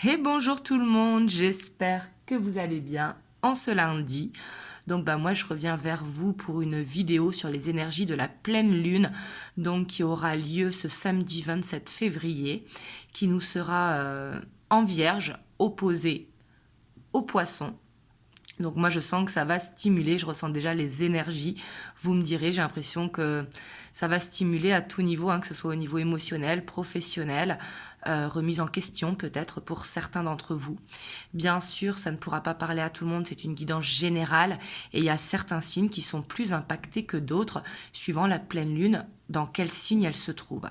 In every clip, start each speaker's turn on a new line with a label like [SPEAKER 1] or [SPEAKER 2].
[SPEAKER 1] Et bonjour tout le monde, j'espère que vous allez bien en ce lundi. Donc moi je reviens vers vous pour une vidéo sur les énergies de la pleine lune, donc qui aura lieu ce samedi 27 février, qui nous sera en Vierge, opposé au Poisson. Donc moi je sens que ça va stimuler, je ressens déjà les énergies. Vous me direz, j'ai l'impression que ça va stimuler à tout niveau, que ce soit au niveau émotionnel, professionnel, remise en question peut-être pour certains d'entre vous. Bien sûr, ça ne pourra pas parler à tout le monde, c'est une guidance générale et il y a certains signes qui sont plus impactés que d'autres suivant la pleine lune, dans quel signe elle se trouve.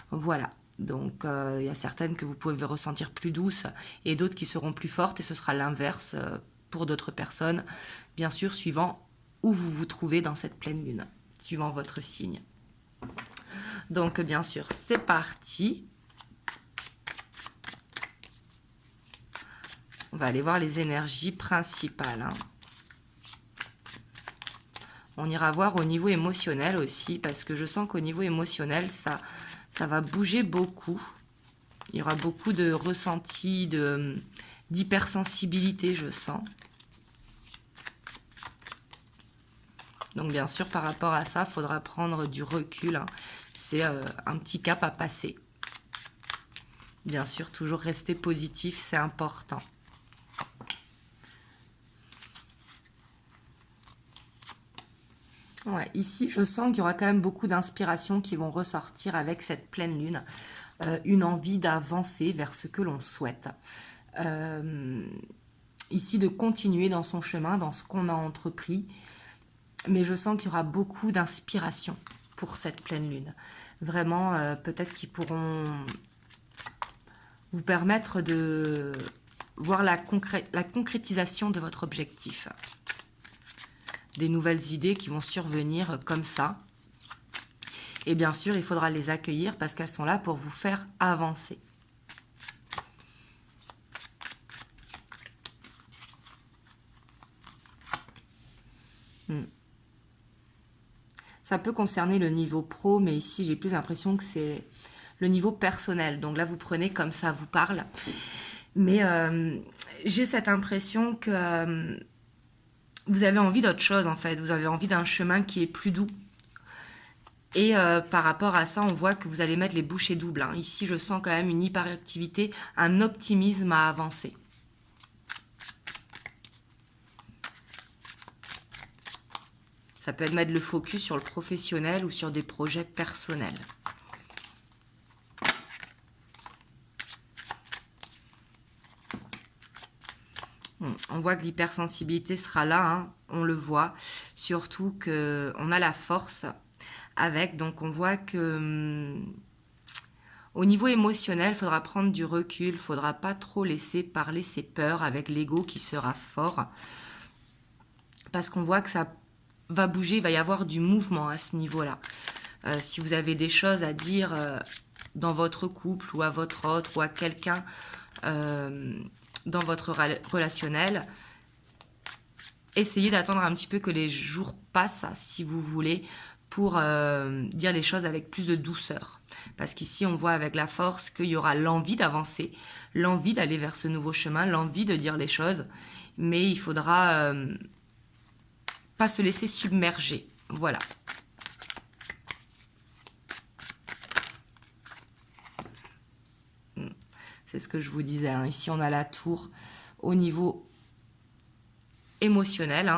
[SPEAKER 1] Voilà. Donc il y a certaines que vous pouvez ressentir plus douces et d'autres qui seront plus fortes et ce sera l'inverse pour d'autres personnes, bien sûr suivant où vous vous trouvez dans cette pleine lune, suivant votre signe. Donc bien sûr, c'est parti. On va aller voir les énergies principales. On ira voir au niveau émotionnel aussi, parce que je sens qu'au niveau émotionnel, ça va bouger beaucoup. Il y aura beaucoup de ressentis, d'hypersensibilité, je sens. Donc bien sûr, par rapport à ça, il faudra prendre du recul. C'est un petit cap à passer. Bien sûr, toujours rester positif, c'est important. Ouais, ici, je sens qu'il y aura quand même beaucoup d'inspirations qui vont ressortir avec cette pleine lune. Une envie d'avancer vers ce que l'on souhaite. Ici, de continuer dans son chemin, dans ce qu'on a entrepris. Mais je sens qu'il y aura beaucoup d'inspiration pour cette pleine lune. Vraiment, peut-être qu'ils pourront vous permettre de voir la concrétisation de votre objectif. Des nouvelles idées qui vont survenir comme ça. Et bien sûr, il faudra les accueillir parce qu'elles sont là pour vous faire avancer. Ça peut concerner le niveau pro, mais ici, j'ai plus l'impression que c'est le niveau personnel. Donc là, vous prenez comme ça vous parle. Mais j'ai cette impression que vous avez envie d'autre chose, en fait. Vous avez envie d'un chemin qui est plus doux. Et par rapport à ça, on voit que vous allez mettre les bouchées doubles. Ici, je sens quand même une hyperactivité, un optimisme à avancer. Ça peut être mettre le focus sur le professionnel ou sur des projets personnels. On voit que l'hypersensibilité sera là, on le voit. Surtout qu'on a la force avec, donc on voit que au niveau émotionnel, il faudra prendre du recul, il ne faudra pas trop laisser parler ses peurs avec l'ego qui sera fort. Parce qu'on voit que ça va bouger, il va y avoir du mouvement à ce niveau-là. Si vous avez des choses à dire dans votre couple ou à votre autre ou à quelqu'un dans votre relationnel, essayez d'attendre un petit peu que les jours passent, si vous voulez, pour dire les choses avec plus de douceur. Parce qu'ici, on voit avec la force qu'il y aura l'envie d'avancer, l'envie d'aller vers ce nouveau chemin, l'envie de dire les choses, mais il faudra pas se laisser submerger. Voilà. C'est ce que je vous disais. Ici, on a la tour au niveau émotionnel.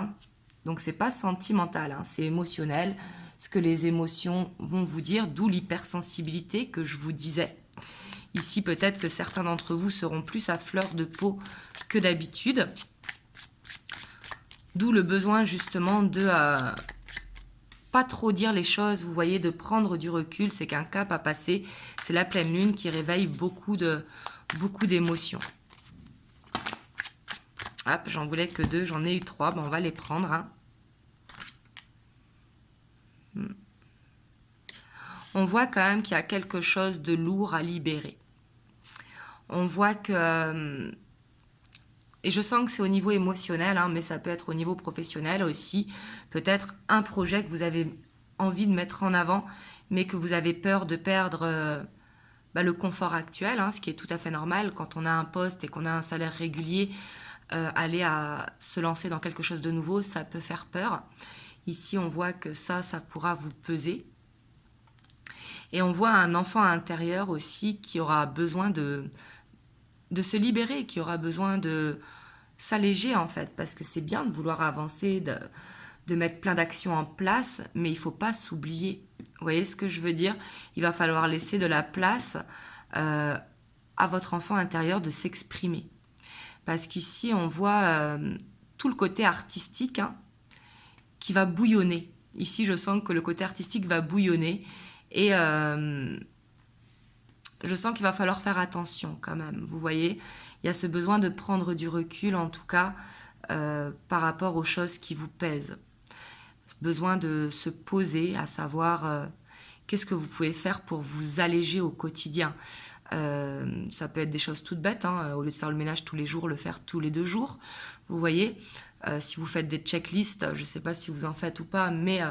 [SPEAKER 1] Donc, c'est pas sentimental, c'est émotionnel. Ce que les émotions vont vous dire, d'où l'hypersensibilité que je vous disais. Ici, peut-être que certains d'entre vous seront plus à fleur de peau que d'habitude. D'où le besoin justement de pas trop dire les choses, vous voyez, de prendre du recul. C'est qu'un cap à passer. C'est la pleine lune qui réveille beaucoup d'émotions. Hop, j'en voulais que 2, j'en ai eu 3. On va les prendre. On voit quand même qu'il y a quelque chose de lourd à libérer. On voit que... et je sens que c'est au niveau émotionnel, mais ça peut être au niveau professionnel aussi. Peut-être un projet que vous avez envie de mettre en avant, mais que vous avez peur de perdre le confort actuel, hein, ce qui est tout à fait normal quand on a un poste et qu'on a un salaire régulier. Aller à se lancer dans quelque chose de nouveau, ça peut faire peur. Ici, on voit que ça pourra vous peser. Et on voit un enfant intérieur aussi qui aura besoin de se libérer, qui aura besoin de s'alléger en fait, parce que c'est bien de vouloir avancer, de mettre plein d'actions en place, mais il ne faut pas s'oublier. Vous voyez ce que je veux dire? Il va falloir laisser de la place à votre enfant intérieur de s'exprimer. Parce qu'ici, on voit tout le côté artistique, hein, qui va bouillonner. Ici, je sens que le côté artistique va bouillonner. Et je sens qu'il va falloir faire attention quand même. Vous voyez, il y a ce besoin de prendre du recul, en tout cas, par rapport aux choses qui vous pèsent. Besoin de se poser, à savoir qu'est-ce que vous pouvez faire pour vous alléger au quotidien. Ça peut être des choses toutes bêtes, hein, au lieu de faire le ménage tous les jours, le faire tous les 2 jours. Vous voyez, si vous faites des checklists, je ne sais pas si vous en faites ou pas, mais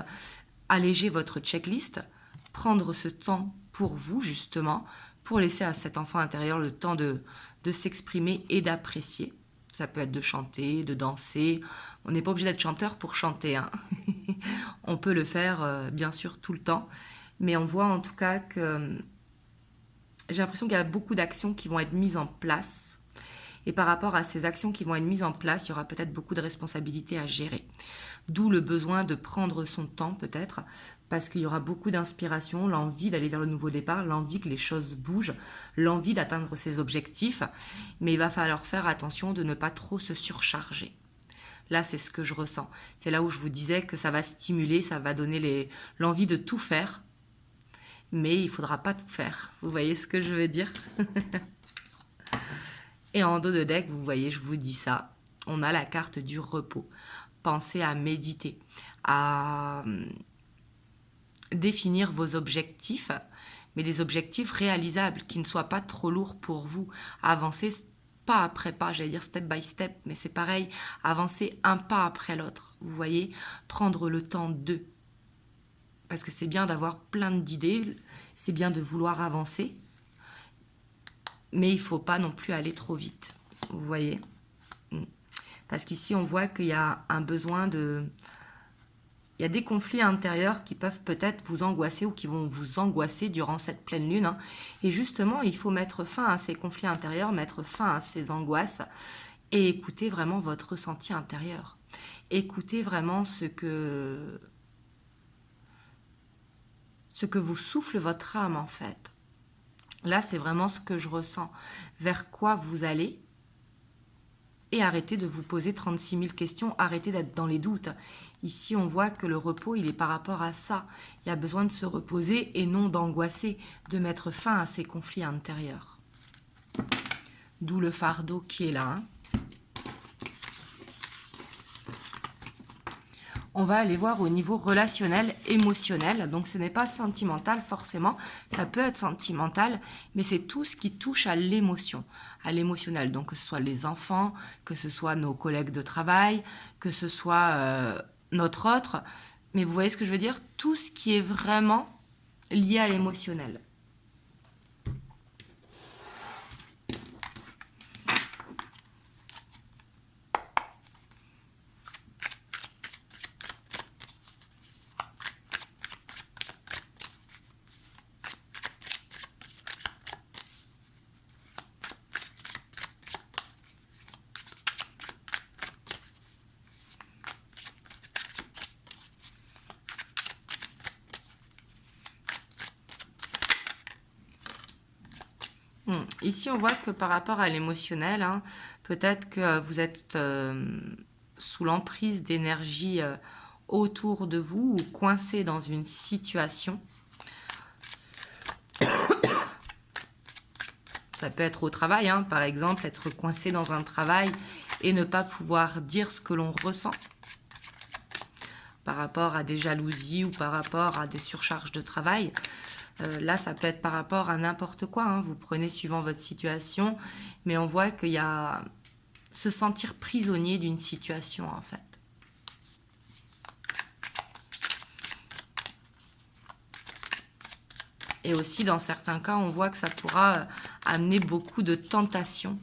[SPEAKER 1] alléger votre checklist, prendre ce temps pour vous, justement, pour laisser à cet enfant intérieur le temps de s'exprimer et d'apprécier. Ça peut être de chanter, de danser. On n'est pas obligé d'être chanteur pour chanter, hein. On peut le faire, bien sûr, tout le temps. Mais on voit en tout cas que j'ai l'impression qu'il y a beaucoup d'actions qui vont être mises en place. Et par rapport à ces actions qui vont être mises en place, il y aura peut-être beaucoup de responsabilités à gérer. D'où le besoin de prendre son temps peut-être, parce qu'il y aura beaucoup d'inspiration, l'envie d'aller vers le nouveau départ, l'envie que les choses bougent, l'envie d'atteindre ses objectifs. Mais il va falloir faire attention de ne pas trop se surcharger. Là, c'est ce que je ressens. C'est là où je vous disais que ça va stimuler, ça va donner l'envie de tout faire. Mais il ne faudra pas tout faire. Vous voyez ce que je veux dire? Et en dos de deck, vous voyez, je vous dis ça. On a la carte du repos. Pensez à méditer, à définir vos objectifs, mais des objectifs réalisables, qui ne soient pas trop lourds pour vous. Avancer pas après pas, j'allais dire step by step, mais c'est pareil, avancer un pas après l'autre. Vous voyez, prendre le temps de. Parce que c'est bien d'avoir plein d'idées, c'est bien de vouloir avancer, mais il ne faut pas non plus aller trop vite. Vous voyez? Parce qu'ici, on voit qu'il y a un besoin de... Il y a des conflits intérieurs qui peuvent peut-être vous angoisser ou qui vont vous angoisser durant cette pleine lune, hein. Et justement, il faut mettre fin à ces conflits intérieurs, mettre fin à ces angoisses et écouter vraiment votre ressenti intérieur. Écoutez vraiment ce que vous souffle votre âme en fait. Là, c'est vraiment ce que je ressens. Vers quoi vous allez? Et arrêtez de vous poser 36 000 questions, arrêtez d'être dans les doutes. Ici, on voit que le repos, il est par rapport à ça. Il y a besoin de se reposer et non d'angoisser, de mettre fin à ces conflits intérieurs. D'où le fardeau qui est là, hein. On va aller voir au niveau relationnel, émotionnel. Donc ce n'est pas sentimental forcément, ça peut être sentimental, mais c'est tout ce qui touche à l'émotion, à l'émotionnel. Donc que ce soit les enfants, que ce soit nos collègues de travail, que ce soit notre autre. Mais vous voyez ce que je veux dire? Tout ce qui est vraiment lié à l'émotionnel. Ici, on voit que par rapport à l'émotionnel, hein, peut-être que vous êtes sous l'emprise d'énergie autour de vous ou coincé dans une situation. Ça peut être au travail, hein, par exemple, être coincé dans un travail et ne pas pouvoir dire ce que l'on ressent par rapport à des jalousies ou par rapport à des surcharges de travail. Là, ça peut être par rapport à n'importe quoi, hein. Vous prenez suivant votre situation, mais on voit qu'il y a se sentir prisonnier d'une situation, en fait. Et aussi, dans certains cas, on voit que ça pourra amener beaucoup de tentations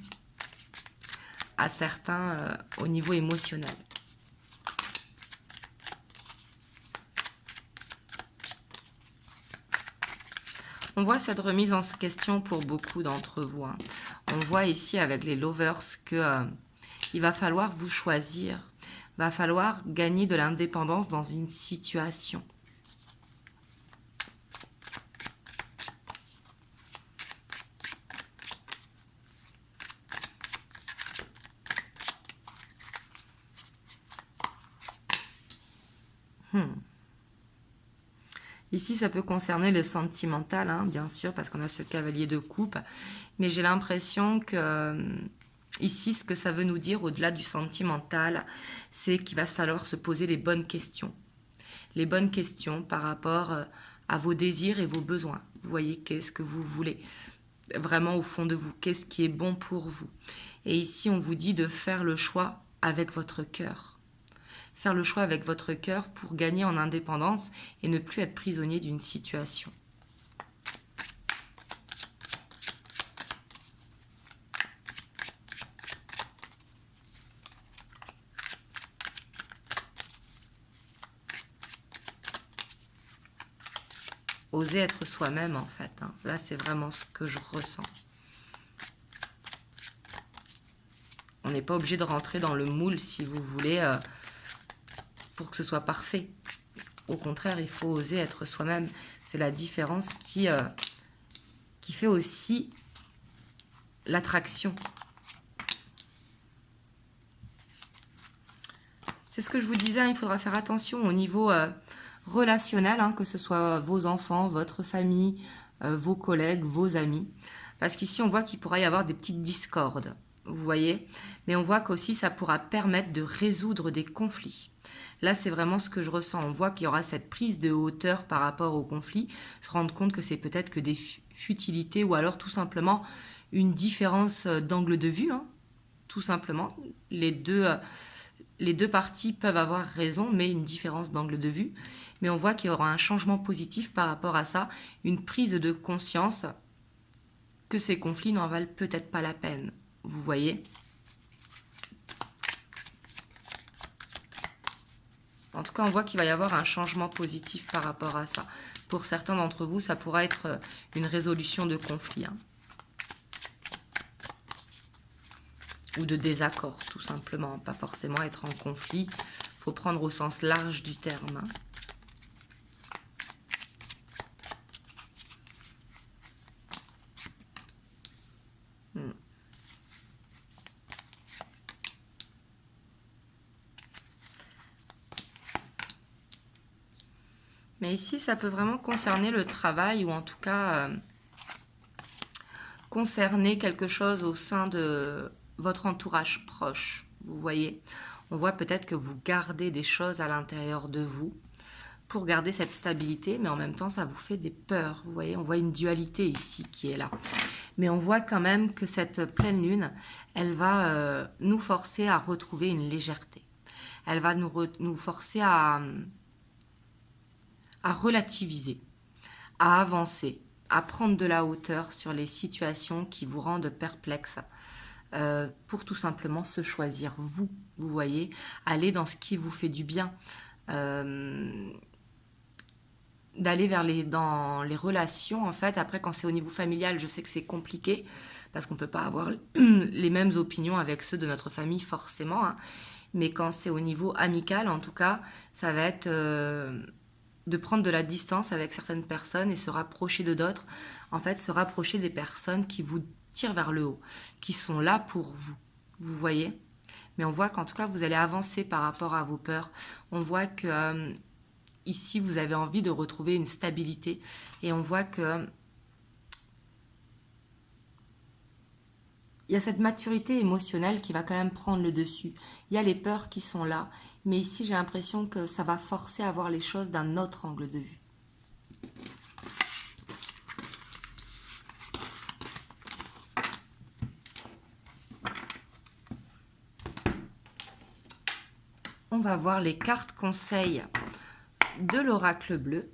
[SPEAKER 1] à certains au niveau émotionnel. On voit cette remise en question pour beaucoup d'entre vous, hein. On voit ici avec les lovers que il va falloir vous choisir. Il va falloir gagner de l'indépendance dans une situation. Ici, ça peut concerner le sentimental, hein, bien sûr, parce qu'on a ce cavalier de coupe. Mais j'ai l'impression que ici, ce que ça veut nous dire, au-delà du sentimental, c'est qu'il va se falloir se poser les bonnes questions. Les bonnes questions par rapport à vos désirs et vos besoins. Vous voyez, qu'est-ce que vous voulez vraiment au fond de vous? Qu'est-ce qui est bon pour vous? Et ici, on vous dit de faire le choix avec votre cœur. Faire le choix avec votre cœur pour gagner en indépendance et ne plus être prisonnier d'une situation. Oser être soi-même, en fait, hein. Là, c'est vraiment ce que je ressens. On n'est pas obligé de rentrer dans le moule, si vous voulez, pour que ce soit parfait. Au contraire, il faut oser être soi-même. C'est la différence qui fait aussi l'attraction. C'est ce que je vous disais, hein, il faudra faire attention au niveau relationnel, hein, que ce soit vos enfants, votre famille, vos collègues, vos amis. Parce qu'ici, on voit qu'il pourra y avoir des petites discordes, vous voyez. Mais on voit qu'aussi, ça pourra permettre de résoudre des conflits. Là, c'est vraiment ce que je ressens. On voit qu'il y aura cette prise de hauteur par rapport au conflit, se rendre compte que c'est peut-être que des futilités ou alors tout simplement une différence d'angle de vue, hein, tout simplement. Les deux parties peuvent avoir raison, mais une différence d'angle de vue. Mais on voit qu'il y aura un changement positif par rapport à ça, une prise de conscience que ces conflits n'en valent peut-être pas la peine. Vous voyez ? En tout cas, on voit qu'il va y avoir un changement positif par rapport à ça. Pour certains d'entre vous, ça pourra être une résolution de conflit, hein. Ou de désaccord, tout simplement. Pas forcément être en conflit. Il faut prendre au sens large du terme, hein. Mais ici, ça peut vraiment concerner le travail ou en tout cas concerner quelque chose au sein de votre entourage proche. Vous voyez, on voit peut-être que vous gardez des choses à l'intérieur de vous pour garder cette stabilité, mais en même temps, ça vous fait des peurs. Vous voyez, on voit une dualité ici qui est là. Mais on voit quand même que cette pleine lune, elle va nous forcer à retrouver une légèreté. Elle va nous forcer à relativiser, à avancer, à prendre de la hauteur sur les situations qui vous rendent perplexe, pour tout simplement se choisir vous voyez, aller dans ce qui vous fait du bien, d'aller dans les relations, en fait. Après, quand c'est au niveau familial, je sais que c'est compliqué, parce qu'on ne peut pas avoir les mêmes opinions avec ceux de notre famille, forcément, hein. Mais quand c'est au niveau amical, en tout cas, ça va être de prendre de la distance avec certaines personnes et se rapprocher de d'autres. En fait, se rapprocher des personnes qui vous tirent vers le haut, qui sont là pour vous. Vous voyez ? Mais on voit qu'en tout cas, vous allez avancer par rapport à vos peurs. On voit que ici, vous avez envie de retrouver une stabilité. Et on voit que il y a cette maturité émotionnelle qui va quand même prendre le dessus. Il y a les peurs qui sont là. Mais ici, j'ai l'impression que ça va forcer à voir les choses d'un autre angle de vue. On va voir les cartes conseils de l'oracle bleu.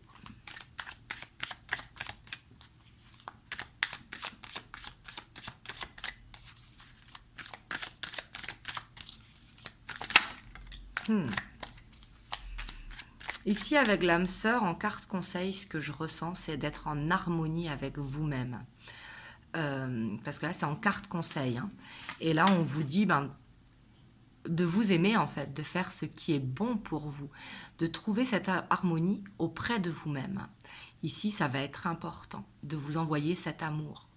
[SPEAKER 1] Ici, avec l'âme sœur, en carte conseil, ce que je ressens, c'est d'être en harmonie avec vous-même. Parce que là, c'est en carte conseil. Hein. Et là, on vous dit de vous aimer, en fait, de faire ce qui est bon pour vous, de trouver cette harmonie auprès de vous-même. Ici, ça va être important de vous envoyer cet amour.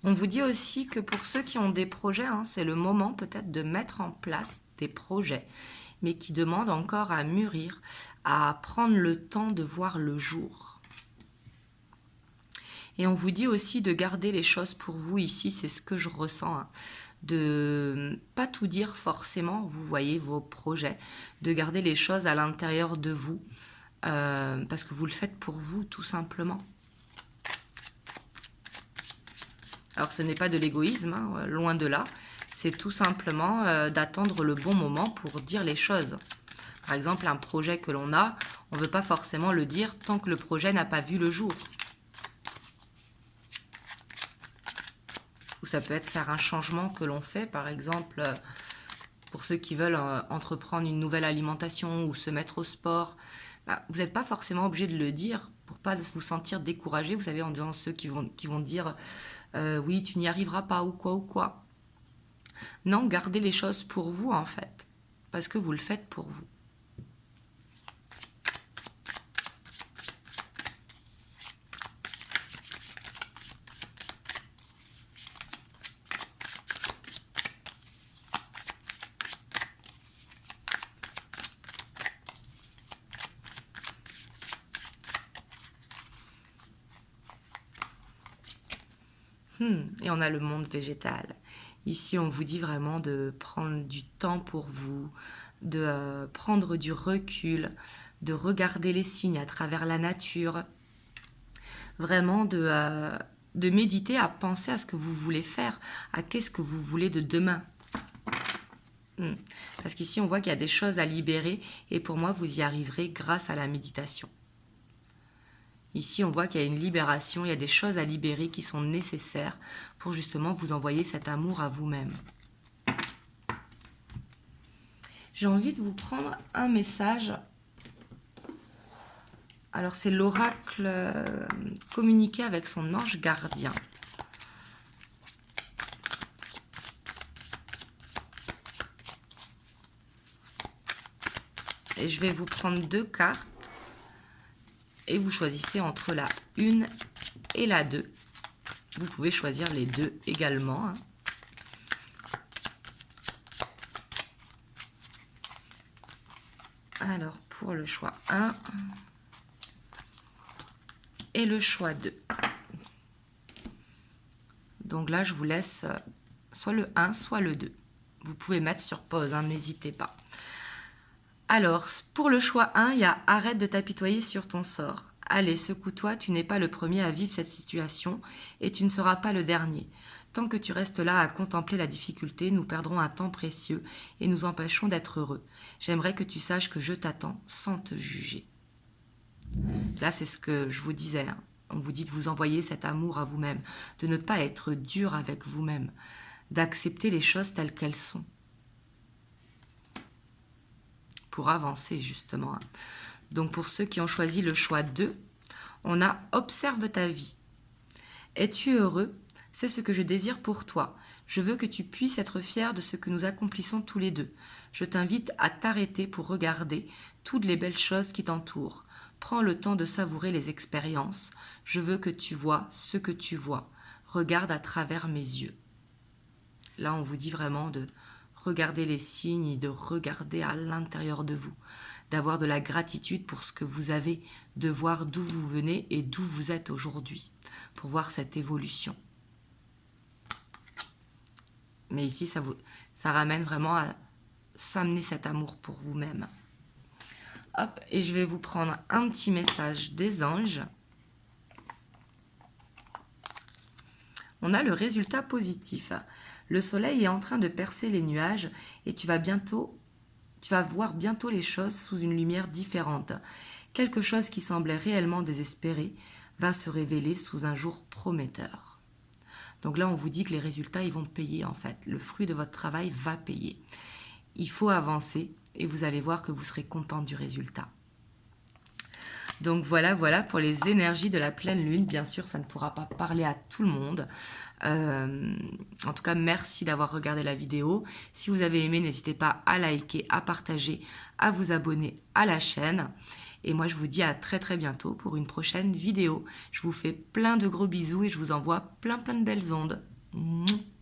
[SPEAKER 1] On vous dit aussi que pour ceux qui ont des projets, hein, c'est le moment peut-être de mettre en place des projets, mais qui demandent encore à mûrir, à prendre le temps de voir le jour. Et on vous dit aussi de garder les choses pour vous ici, c'est ce que je ressens, hein, de pas tout dire forcément, vous voyez vos projets, de garder les choses à l'intérieur de vous, parce que vous le faites pour vous tout simplement. Alors ce n'est pas de l'égoïsme, hein, loin de là, c'est tout simplement d'attendre le bon moment pour dire les choses. Par exemple, un projet que l'on a, on ne veut pas forcément le dire tant que le projet n'a pas vu le jour. Ou ça peut être faire un changement que l'on fait, par exemple, pour ceux qui veulent entreprendre une nouvelle alimentation ou se mettre au sport. Vous n'êtes pas forcément obligé de le dire pour ne pas vous sentir découragé, vous savez, en disant ceux qui vont dire oui, tu n'y arriveras pas ou quoi ou quoi. Non, gardez les choses pour vous en fait, parce que vous le faites pour vous. Et on a le monde végétal. Ici, on vous dit vraiment de prendre du temps pour vous, de prendre du recul, de regarder les signes à travers la nature. Vraiment de méditer, à penser à ce que vous voulez faire, à qu'est-ce que vous voulez de demain. Parce qu'ici, on voit qu'il y a des choses à libérer et pour moi, vous y arriverez grâce à la méditation. Ici, on voit qu'il y a une libération, il y a des choses à libérer qui sont nécessaires pour justement vous envoyer cet amour à vous-même. J'ai envie de vous prendre un message. Alors, c'est l'oracle communiqué avec son ange gardien. Et je vais vous prendre 2 cartes. Et vous choisissez entre la 1 et la 2. Vous pouvez choisir les 2 également. Hein. Alors, pour le choix 1 et le choix 2. Donc là, je vous laisse soit le 1, soit le 2. Vous pouvez mettre sur pause, hein, n'hésitez pas. Alors, pour le choix 1, il y a « Arrête de t'apitoyer sur ton sort. Allez, secoue-toi, tu n'es pas le premier à vivre cette situation et tu ne seras pas le dernier. Tant que tu restes là à contempler la difficulté, nous perdrons un temps précieux et nous empêcherons d'être heureux. J'aimerais que tu saches que je t'attends sans te juger. » Là, c'est ce que je vous disais. Hein. On vous dit de vous envoyer cet amour à vous-même, de ne pas être dur avec vous-même, d'accepter les choses telles qu'elles sont. Pour avancer justement. Donc pour ceux qui ont choisi le choix 2, on a « Observe ta vie. Es-tu heureux? C'est ce que je désire pour toi. Je veux que tu puisses être fier de ce que nous accomplissons tous les deux. Je t'invite à t'arrêter pour regarder toutes les belles choses qui t'entourent. Prends le temps de savourer les expériences. Je veux que tu vois ce que tu vois. Regarde à travers mes yeux. » Là, on vous dit vraiment de regarder les signes et de regarder à l'intérieur de vous, d'avoir de la gratitude pour ce que vous avez, de voir d'où vous venez et d'où vous êtes aujourd'hui, pour voir cette évolution. Mais ici, ça ramène vraiment à s'amener cet amour pour vous-même. Hop, et je vais vous prendre un petit message des anges. On a le résultat positif. Le soleil est en train de percer les nuages et tu vas bientôt Tu vas voir bientôt les choses sous une lumière différente. Quelque chose qui semblait réellement désespéré va se révéler sous un jour prometteur. Donc là, on vous dit que les résultats, ils vont payer en fait. Le fruit de votre travail va payer. Il faut avancer et vous allez voir que vous serez content du résultat. Donc voilà pour les énergies de la pleine lune. Bien sûr, ça ne pourra pas parler à tout le monde. En tout cas, merci d'avoir regardé la vidéo. Si vous avez aimé, n'hésitez pas à liker, à partager, à vous abonner à la chaîne. Et moi, je vous dis à très bientôt pour une prochaine vidéo. Je vous fais plein de gros bisous et je vous envoie plein de belles ondes. Mouah.